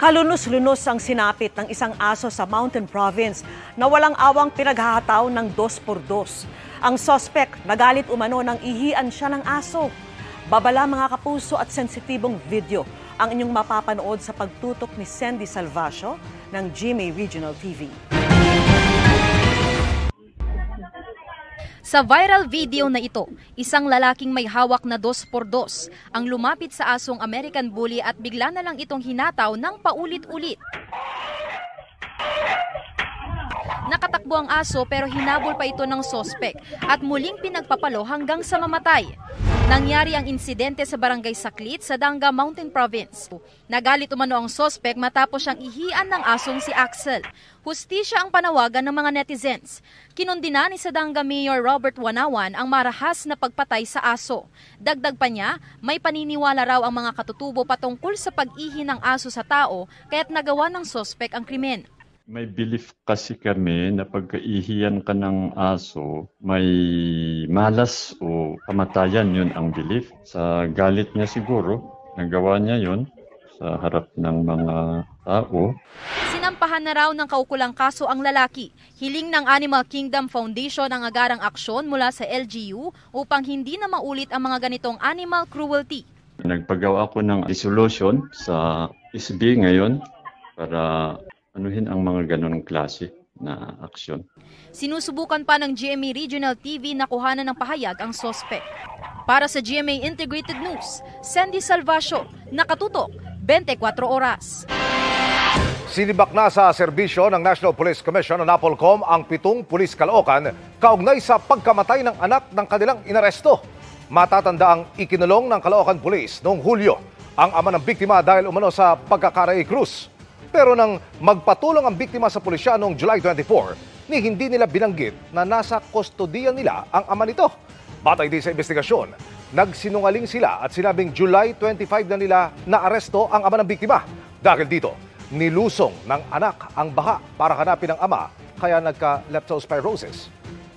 Kalunos-lunos ang sinapit ng isang aso sa Mountain Province na walang awang pinaghahataw ng 2x2. Ang sospek nagalit umano nang ihian siya ng aso. Babala mga kapuso at sensitibong video ang inyong mapapanood sa pagtutok ni Sandy Salvacio ng GMA Regional TV. Sa viral video na ito, isang lalaking may hawak na 2x2 ang lumapit sa asong American Bully at bigla na lang itong hinataw ng paulit-ulit. Nakatakbo ang aso pero hinabol pa ito ng sospek at muling pinagpapalo hanggang sa mamatay. Nangyari ang insidente sa Barangay Saklit sa Danga Mountain Province. Nagalit umano ang sospek matapos siyang ihian ng asong si Axel. Hustisya ang panawagan ng mga netizens. Kinundina ni Sadanga Mayor Robert Wanawan ang marahas na pagpatay sa aso. Dagdag pa niya, may paniniwala raw ang mga katutubo patungkol sa pag-ihi ng aso sa tao kaya't nagawa ng sospek ang krimen. May belief kasi kami na pagkaihiyan ka ng aso, may malas o kamatayan, yun ang belief. Sa galit niya siguro, nagawa niya yun sa harap ng mga tao. Sinampahan na raw ng kaukulang kaso ang lalaki. Hiling ng Animal Kingdom Foundation ang agarang aksyon mula sa LGU upang hindi na maulit ang mga ganitong animal cruelty. Nagpagawa ako ng resolution sa SB ngayon para anuhin ang mga ganong klase na aksyon. Sinusubukan pa ng GMA Regional TV na kuhanan ng pahayag ang sospek. Para sa GMA Integrated News, Sandy Salvacio, nakatutok 24 oras. Sinibak na sa serbisyo ng National Police Commission o NAPOLCOM ang 7 pulis Caloocan kaugnay sa pagkamatay ng anak ng kanilang inaresto. Matatanda ang ikinulong ng Caloocan Police noong Hulyo ang ama ng biktima dahil umano sa pagkakaray krus. Pero nang magpatulong ang biktima sa pulisya noong July 24, hindi nila binanggit na nasa kustodiyan nila ang ama nito. Batay din sa investigasyon, nagsinungaling sila at sinabing July 25 na nila naaresto ang ama ng biktima. Dahil dito, nilusong ng anak ang baha para hanapin ang ama kaya nagka-leptospirosis.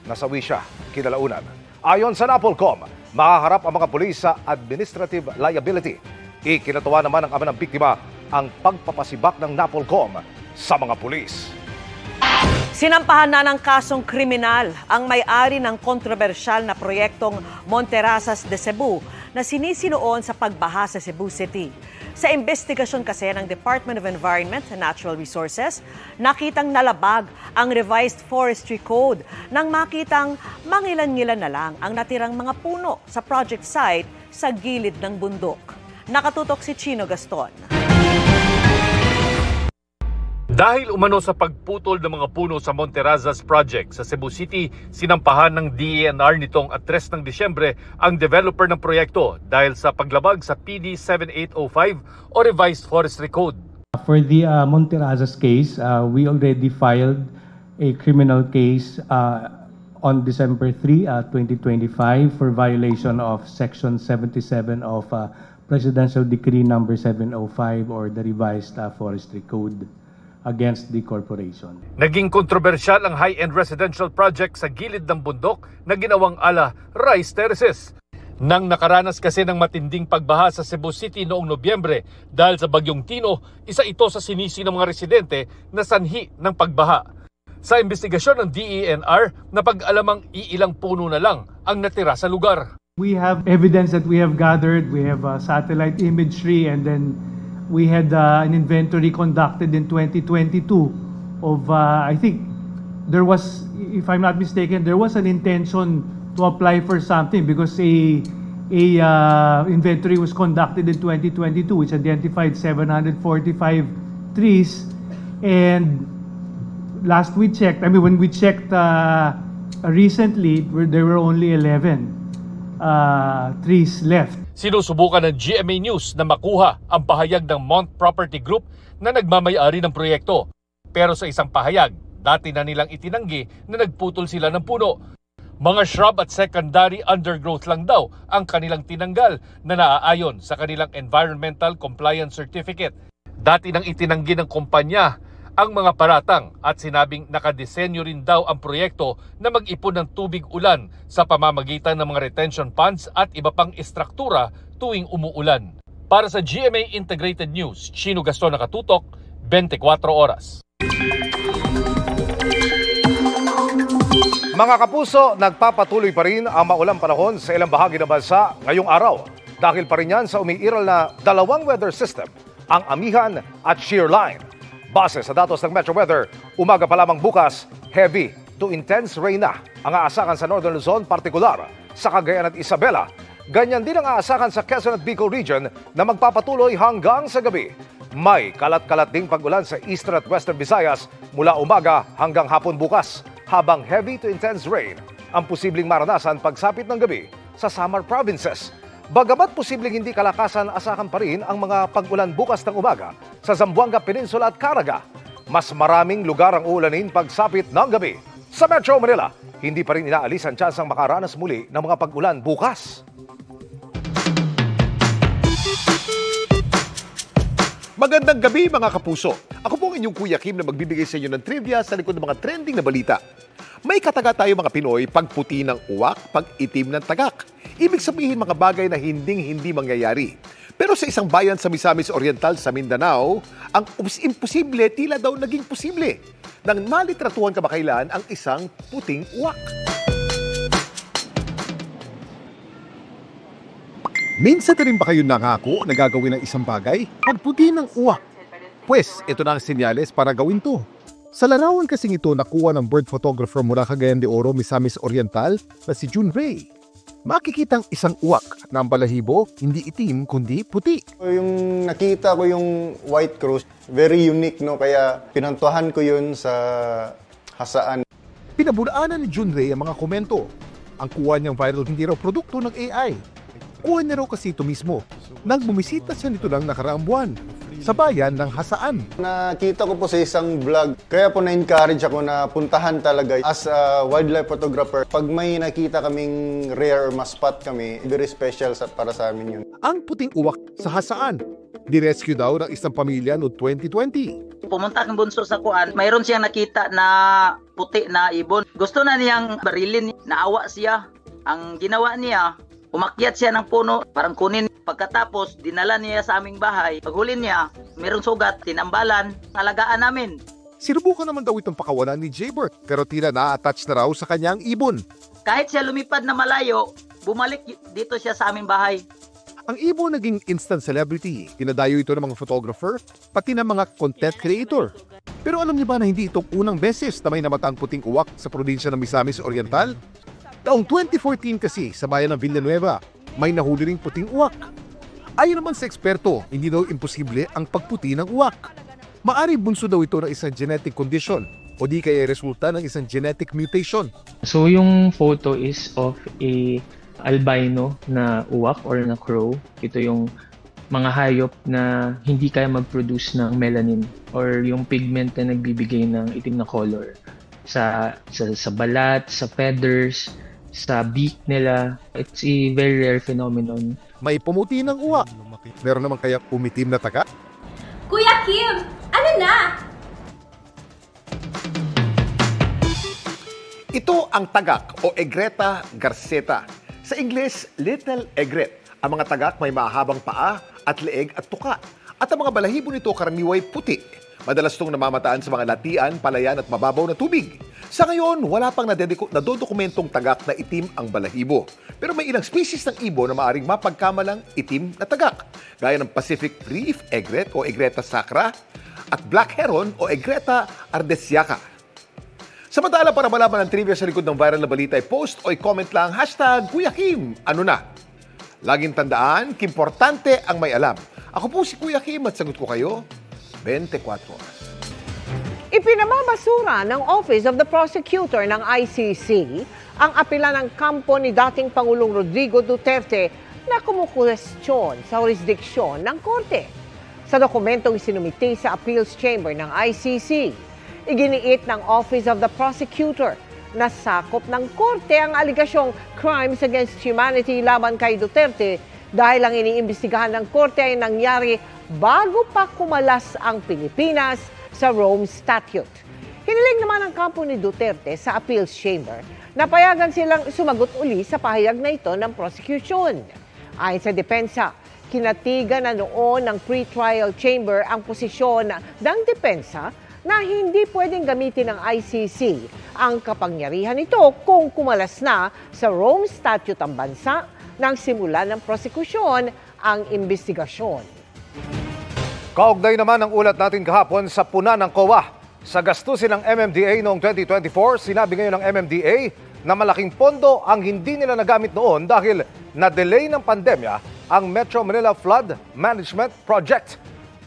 Nasawi siya kinalaunan. Ayon sa NAPOLCOM, makaharap ang mga pulis sa administrative liability. Ikinatuwa naman ng ama ng biktima ang pagpapasibak ng NAPOLCOM sa mga pulis. Sinampahan na ng kasong kriminal ang may-ari ng kontrobersyal na proyektong Monterrazas de Cebu na sinisinoon sa pagbaha sa Cebu City. Sa investigasyon kasi ng Department of Environment and Natural Resources, nakitang nalabag ang revised forestry code nang makitang mangilan-ngilan na lang ang natirang mga puno sa project site sa gilid ng bundok. Nakatutok si Chino Gaston. Dahil umano sa pagputol ng mga puno sa Monterrazas Project sa Cebu City, sinampahan ng DENR nitong 3 ng Disyembre ang developer ng proyekto dahil sa paglabag sa PD 7805 o Revised Forestry Code. For the Monterrazas case, we already filed a criminal case on December 3, 2025 for violation of Section 77 of Presidential Decree number 705 or the Revised Forestry Code against the corporation. Naging kontrobersyal ang high-end residential project sa gilid ng bundok na ginawang ala rice terraces. Nang nakaranas kasi ng matinding pagbaha sa Cebu City noong Nobyembre dahil sa Bagyong Tino, isa ito sa sinisi ng mga residente na sanhi ng pagbaha. Sa investigasyon ng DENR, napag-alamang iilang puno na lang ang natira sa lugar. We have evidence that we have gathered, we have satellite imagery, and then we had an inventory conducted in 2022 of, I think, there was, if I'm not mistaken, there was an intention to apply for something because a inventory was conducted in 2022 which identified 745 trees, and last we checked, I mean when we checked recently, there were only 11 trees left. Sinusubukan ng GMA News na makuha ang pahayag ng Mont Property Group na nagmamay-ari ng proyekto. Pero sa isang pahayag, dati na nilang itinanggi na nagputol sila ng puno. Mga shrub at secondary undergrowth lang daw ang kanilang tinanggal na naaayon sa kanilang Environmental Compliance Certificate. Dati nang itinanggi ng kumpanya ang mga paratang at sinabing nakadesenyo rin daw ang proyekto na mag-ipon ng tubig ulan sa pamamagitan ng mga retention ponds at iba pang istruktura tuwing umuulan. Para sa GMA Integrated News, Chino Gaston nakatutok, 24 oras. Mga kapuso, nagpapatuloy pa rin ang maulang panahon sa ilang bahagi ng bansa ngayong araw. Dahil pa rin yan sa umiiral na dalawang weather system, ang Amihan at Shear Line. Base sa datos ng Metro Weather, umaga pa lamang bukas, heavy to intense rain na ang aasakan sa Northern Luzon, partikular sa Cagayan at Isabela. Ganyan din ang aasakan sa Quezon at Bicol Region na magpapatuloy hanggang sa gabi. May kalat-kalat ding pag-ulan sa Eastern at Western Visayas mula umaga hanggang hapon bukas, habang heavy to intense rain ang posibleng maranasan pagsapit ng gabi sa Samar Provinces. Bagamat posibleng hindi kalakasan, asahan pa rin ang mga pag-ulan bukas ng umaga sa Zamboanga Peninsula at Caraga. Mas maraming lugar ang uulanin pagsapit ng gabi. Sa Metro Manila, hindi pa rin inaalis ang tsansang makaranas muli ng mga pag-ulan bukas. Magandang gabi mga kapuso. Ako po ang inyong Kuya Kim na magbibigay sa inyo ng trivia sa likod ng mga trending na balita. May kataga tayo mga Pinoy, pag puti ng uwak, pag itim ng tagak. Ibig sabihin mga bagay na hindi mangyayari. Pero sa isang bayan sa Misamis Oriental sa Mindanao, ang imposible tila daw naging posible nang malitratuhan kamakailan ang isang puting uwak. Minsan na rin ba kayo nangako na gagawin ng isang bagay? Pagputi ng uwak. Pwes, ito na ang senyales para gawin to. Sa larawan kasing ito nakuha ng bird photographer mula Cagayan de Oro, Misamis Oriental na si June Ray. Makikitang isang uwak na ang balahibo hindi itim kundi puti. Yung nakita ko yung white cross, very unique no, kaya pinantuhan ko yun sa hasaan. Pinabulaanan ni June Ray ang mga komento. Ang kuha niyang viral hindi raw produkto ng AI. Kuha niya raw kasi ito mismo nang bumisita siya nito lang nakaraang buwan sa bayan ng Hasaan. Nakita ko po sa isang vlog, kaya po na-encourage ako na puntahan talaga as a wildlife photographer. Pag may nakita kaming rare or ma-spot kami, very special para sa amin yun. Ang puting uwak sa Hasaan, direscue daw ng isang pamilya noong 2020. Pumunta kang bunso sa kuan, mayroon siyang nakita na puti na ibon. Gusto na niyang barilin, naawa siya. Ang ginawa niya, umakyat siya ng puno, parang kunin. Pagkatapos, dinala niya sa aming bahay. Paghuli niya, mayroong sugat, tinambalan, alagaan namin. Sinubukan naman daw itong pakawalan ni Jaybert, pero tila na-attach na raw sa kanyang ibon. Kahit siya lumipad na malayo, bumalik dito siya sa aming bahay. Ang ibon naging instant celebrity. Dinadayo ito ng mga photographer, pati ng mga content creator. Pero alam niyo ba na hindi itong unang beses na may namatang puting uwak sa probinsya ng Misamis Oriental? Taong 2014 kasi sa bayan ng Villanueva, may nahuli ring puting uwak. Ayon naman sa eksperto, hindi daw imposible ang pagputi ng uwak. Maari bunso daw ito ng isang genetic condition o di kaya resulta ng isang genetic mutation. So yung photo is of a albino na uwak or na crow. Ito yung mga hayop na hindi kaya mag-produce ng melanin or yung pigment na nagbibigay ng itim na color sa balat, sa feathers, sa beak nila. It's a very rare phenomenon. May pumuti ng uwak. Meron naman kaya umitim na taga? Kuya Kim, ano na? Ito ang tagak o Egretta garceta. Sa Ingles, little egret. Ang mga tagak may mahabang paa at leeg at tuka. At ang mga balahibo nito karaniway puti. Madalas itong namamataan sa mga latian, palayan at mababaw na tubig. Sa ngayon, wala pang nadodokumentong tagak na itim ang balahibo. Pero may ilang species ng ibon na maaaring mapagkamalang itim na tagak. Gaya ng Pacific Reef Egret o Egretta sacra at Black Heron o Egretta ardesiaca. Samantala, para malaman ang trivia sa likod ng viral na balita, post o comment lang #Kuya Kim. Ano na? Laging tandaan, importante ang may alam. Ako po si Kuya Kim at sagot ko kayo 24 oras. Ipinamabasura ng Office of the Prosecutor ng ICC ang apela ng kampo ni dating Pangulong Rodrigo Duterte na kumukwestiyon sa jurisdiksyon ng korte. Sa dokumentong isinumiti sa Appeals Chamber ng ICC, iginiit ng Office of the Prosecutor na sakop ng korte ang aligasyong crimes against humanity laban kay Duterte dahil ang iniimbestigahan ng korte ay nangyari bago pa kumalas ang Pilipinas sa Rome Statute. Hiniling naman ang kampo ni Duterte sa Appeals Chamber na payagan silang sumagot uli sa pahayag na ito ng prosecution. Ayon sa depensa, Kinatigan na noon ng pre-trial chamber ang posisyon ng depensa na hindi pwedeng gamitin ng ICC ang kapangyarihan nito kung kumalas na sa Rome Statute ang bansa nang simulan ng prosekusyon ang investigasyon. Kaugnay naman ang ulat natin kahapon sa puna ng COA. Sa gastusin ng MMDA noong 2024, sinabi ngayon ng MMDA na malaking pondo ang hindi nila nagamit noon dahil na-delay ng pandemya ang Metro Manila Flood Management Project.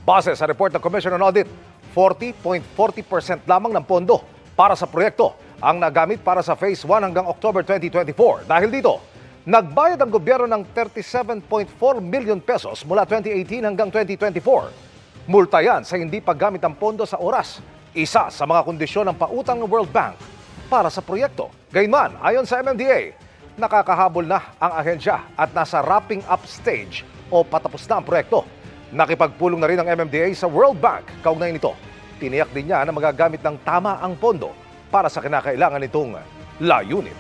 Base sa report ng Commission on Audit, 40.40% lamang ng pondo para sa proyekto ang nagamit para sa Phase 1 hanggang October 2024. Dahil dito, nagbayad ang gobyerno ng 37.4 million pesos mula 2018 hanggang 2024. Multa yan sa hindi paggamit ng pondo sa oras, isa sa mga kondisyon ng pautang ng World Bank para sa proyekto. Gayunman, ayon sa MMDA, nakakahabol na ang ahensya at nasa wrapping up stage o patapos na ang proyekto. Nakipagpulong na rin ang MMDA sa World Bank. Kaugnay nito, tiniyak din niya na magagamit ng tama ang pondo para sa kinakailangan nitong layunin.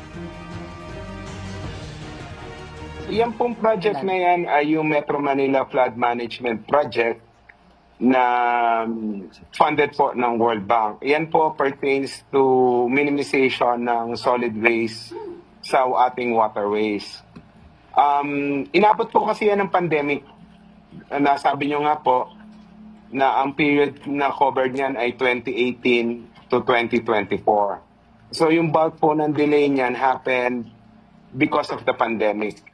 Yan pong project na yan ay yung Metro Manila Flood Management Project na funded po ng World Bank. Yan po pertains to minimization ng solid waste sa ating waterways. Inabot po kasi yan ng pandemic. Nasabi nyo nga po na ang period na covered niyan ay 2018 to 2024. So yung bulk po ng delay niyan happened because of the pandemic.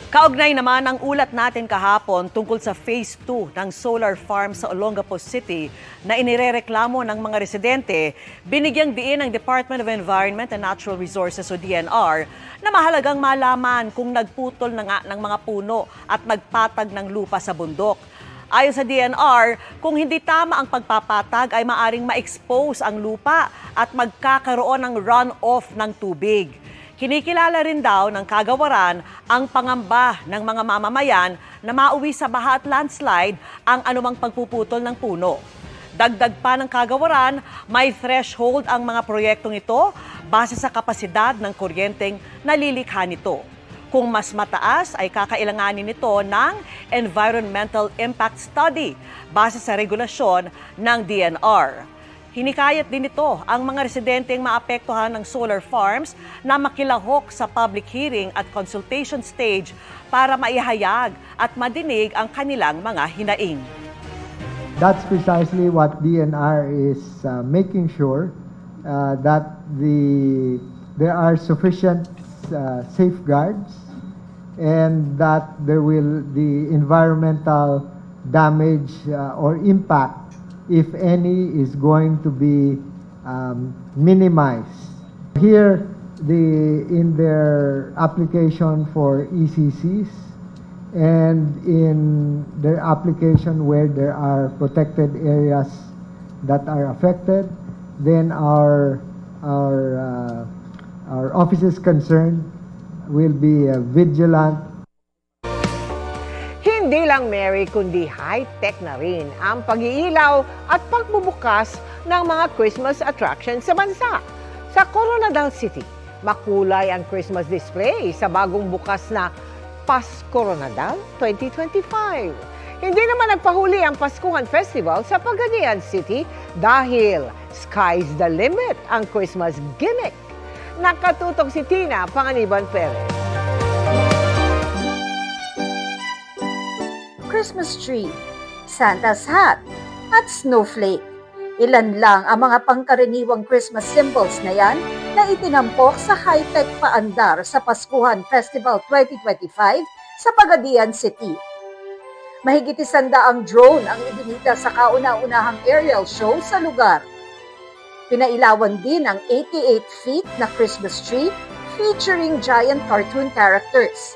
Kaugnay naman ang ulat natin kahapon tungkol sa Phase 2 ng solar farm sa Olongapo City na inirereklamo ng mga residente, binigyang diin ng Department of Environment and Natural Resources o DNR na mahalagang malaman kung nagputol na nga ng mga puno at nagpatag ng lupa sa bundok. Ayon sa DNR, kung hindi tama ang pagpapatag ay maaring ma-expose ang lupa at magkakaroon ng runoff ng tubig. Kinikilala rin daw ng kagawaran ang pangamba ng mga mamamayan na mauwi sa baha at landslide ang anumang pagpuputol ng puno. Dagdag pa ng kagawaran, may threshold ang mga proyektong ito base sa kapasidad ng kuryenteng nalilikha nito. Kung mas mataas ay kakailanganin nito ng Environmental Impact Study base sa regulasyon ng DNR. Hinikayat din ito ang mga residenteng maapektuhan ng solar farms na makilahok sa public hearing at consultation stage para maihayag at madinig ang kanilang mga hinaing. That's precisely what DNR is making sure that there are sufficient safeguards and that the environmental damage or impact, if any, is going to be minimized. Here, in their application for ECCs and in their application where there are protected areas that are affected, then our offices concerned will be vigilant. Hindi lang merry kundi high-tech na rin ang pag-iilaw at pagbubukas ng mga Christmas attractions sa bansa. Sa Coronadal City, makulay ang Christmas display sa bagong bukas na Paskoronadal 2025. Hindi naman nagpahuli ang Paskuhan Festival sa Pagadian City dahil sky's the limit ang Christmas gimmick. Nakatutok si Tina Panganiban Perez. Christmas tree, Santa's hat, at snowflake. Ilan lang ang mga pangkaraniwang Christmas symbols na yan na itinampok sa high-tech paandar sa Paskuhan Festival 2025 sa Pagadian City. Mahigit 100 drone ang ibinita sa kauna-unahang aerial show sa lugar. Pinailawan din ang 88 feet na Christmas tree featuring giant cartoon characters.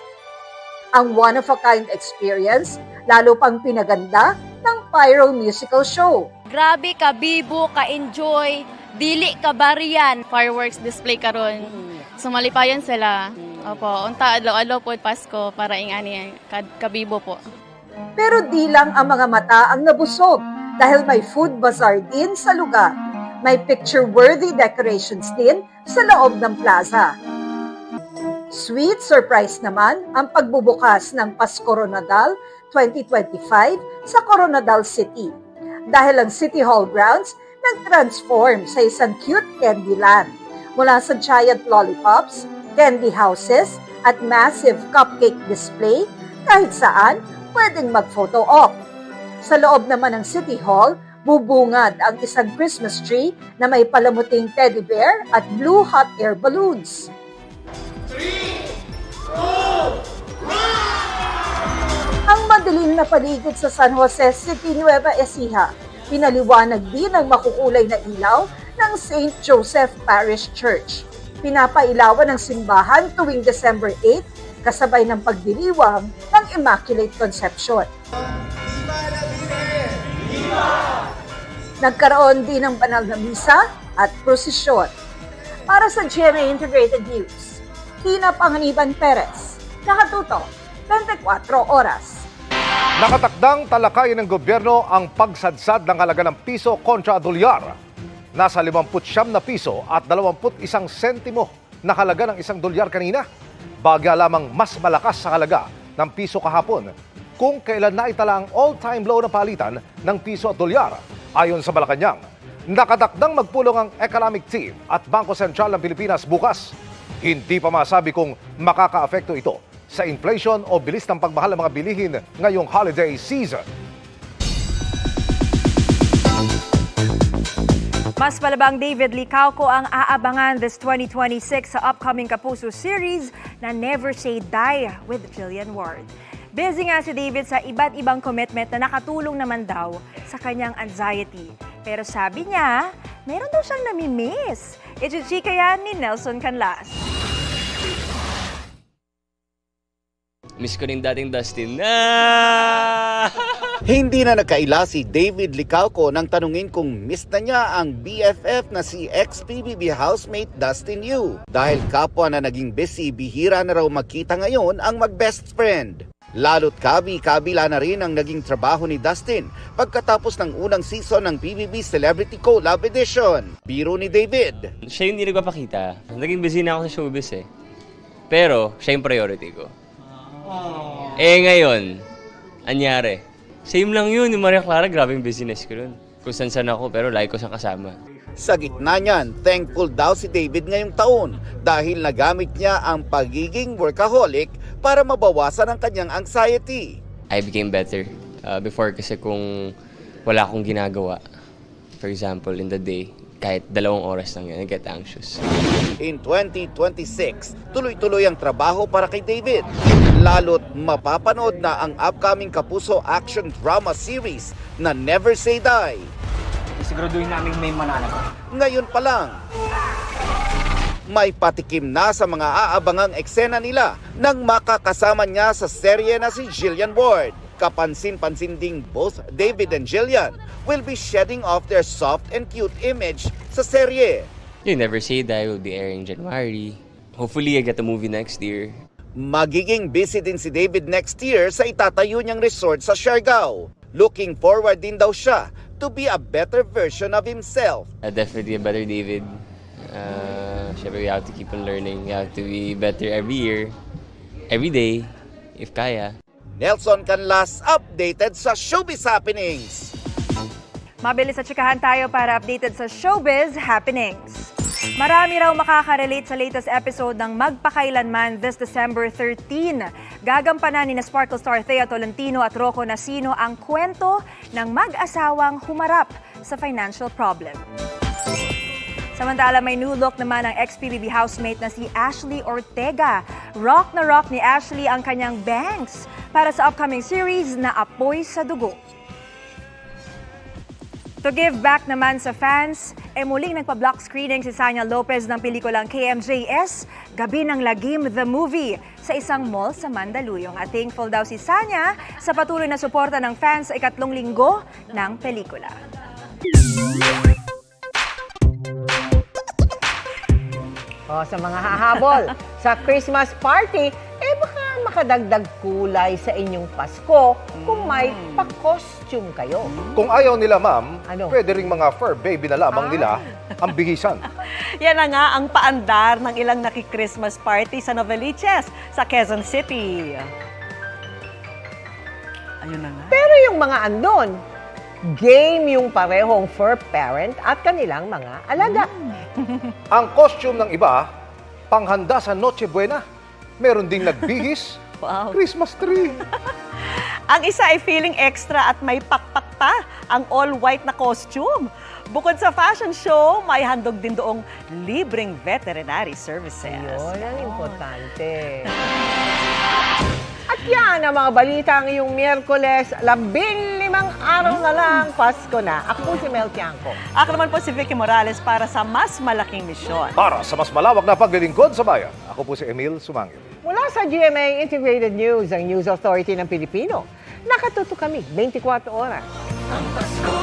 Ang one-of-a-kind experience lalo pang pinaganda ng Pyro Musical Show. Grabe ka, bibo, ka-enjoy, dili ka bariyan. Fireworks display karon. Sumalipayan sila. Opo, unta adlaw-adlaw po Pasko para ingani kabibo po. Pero di lang ang mga mata ang nabusog dahil may food bazaar din sa lugar. May picture-worthy decorations din sa loob ng plaza. Sweet surprise naman ang pagbubukas ng Paskoronadal 2025 sa Coronadal City dahil ang City Hall grounds nag-transform sa isang cute candy land mula sa giant lollipops, candy houses at massive cupcake display kahit saan pwedeng mag-photo op. Sa loob naman ng City Hall, bubungad ang isang Christmas tree na may palamuting teddy bear at blue hot air balloons. 3, 2, 1! Ang madilim na paligid sa San Jose City, Nueva Ecija, pinaliwanag din ang makukulay na ilaw ng St. Joseph Parish Church. Pinapailawan ng simbahan tuwing December 8 kasabay ng pagdiriwang ng Immaculate Conception. Nagkaroon din ng banal na misa at prosesyon. Para sa GMA Integrated News, Tina Panganiban Perez, nakatutok 24 oras. Nakatakdang talakayin ng gobyerno ang pagsadsad ng halaga ng piso kontra dolyar. Nasa 59 na piso at 21 sentimo na halaga ng $1 kanina. Bagya lamang mas malakas sa halaga ng piso kahapon kung kailan naitala ang all-time low na palitan ng piso at dolyar. Ayon sa Malacanang, nakatakdang magpulong ang Economic Team at Bangko Sentral ng Pilipinas bukas. Hindi pa masabi kung makaka-apekto ito sa inflation o bilis ng pagmahal ng mga bilihin ngayong holiday season. Mas palabang David Licauco ang aabangan this 2026 sa upcoming Kapuso series na Never Say Die with Jillian Ward. Busy nga si David sa iba't ibang commitment na nakatulong naman daw sa kanyang anxiety. Pero sabi niya, meron daw siyang namimiss. Ichichika yan ni Nelson Canlas. Miss ko rin dating Dustin. Hindi na nagkaila si David Licauco nang tanungin kung miss na niya ang BFF na si ex-PBB housemate Dustin Yu. Dahil kapwa na naging busy, bihira na raw magkita ngayon ang mag-best friend. Lalo't kabila na rin ang naging trabaho ni Dustin pagkatapos ng unang season ng PBB Celebrity Collab Edition. Biro ni David. Siya yung hindi nagpapakita. Naging busy na ako sa showbiz eh. Pero siya yung priority ko. Ngayon, anyari. Same lang yun, yung Maria Clara, grabe yung business ko nun. Kung saan ako, pero lagi ko siyang kasama. Sa gitna niyan, thankful daw si David ngayong taon dahil nagamit niya ang pagiging workaholic para mabawasan ang kanyang anxiety. I became better. Before kasi kung wala akong ginagawa, for example, in the day, kahit 2 oras lang yan, I get anxious. In 2026, tuloy-tuloy ang trabaho para kay David. Lalo't mapapanood na ang upcoming Kapuso action drama series na Never Say Die. Siguraduhin namin may mananagot. Ngayon pa lang, may patikim na sa mga aabangang eksena nila nang makakasama niya sa serye na si Jillian Ward. Kapansin-pansin ding both David and Jillian will be shedding off their soft and cute image sa serye. You Never Say Die will be airing January. Hopefully, I get a movie next year. Magiging busy din si David next year sa itatayo niyang resort sa Siargao. Looking forward din daw siya to be a better version of himself. Definitely a better David. Syempre, we have to keep on learning. We have to be better every year, every day, if kaya. Nelson Canlas, updated sa Showbiz Happenings. Mabilis at tsikahan tayo para updated sa Showbiz Happenings. Marami raw makaka-relate sa latest episode ng Magpakailanman this December 13. Gagampanan ni Sparkle Star Thea Tolentino at Rocco Nacino ang kwento ng mag-asawang humarap sa financial problem. Samantala, may new look naman ang ex-PBB housemate na si Ashley Ortega. Rock na rock ni Ashley ang kanyang bangs para sa upcoming series na Apoy sa Dugo. To give back naman sa fans, muling nagpa-block screening si Sanya Lopez ng pelikulang KMJS, Gabi ng Lagim the Movie, sa isang mall sa Mandaluyong. At thankful daw si Sanya sa patuloy na suporta ng fans sa 2 linggo ng pelikula. Sa mga hahabol sa Christmas party, baka makadagdag kulay sa inyong Pasko kung may pa-costume kayo. Kung ayaw nila, ma'am, pwede ring mga fur baby na lamang nila ang bihisan. Yan na nga ang paandar ng ilang naki-Christmas party sa Novaliches sa Quezon City. Ayun na nga. Pero yung mga andon, game yung parehong fur parent at kanilang mga alaga. Ang costume ng iba, panghanda sa Noche Buena. Meron ding nagbihis, Christmas tree. Ang isa ay feeling extra at may pakpak pa ang all-white na costume. Bukod sa fashion show, may handog din doong libreng veterinary services. Yun ang importante. At yan ang mga balita ngayong Miyerkules, 15 araw na lang, Pasko na. Ako po si Mel Tiangco. Ako naman po si Vicky Morales para sa mas malaking misyon. Para sa mas malawak na paglilingkod sa bayan, ako po si Emil Sumangil. Mula sa GMA Integrated News, ang News Authority ng Pilipino, nakatuto kami 24 oras. Ang Pasko,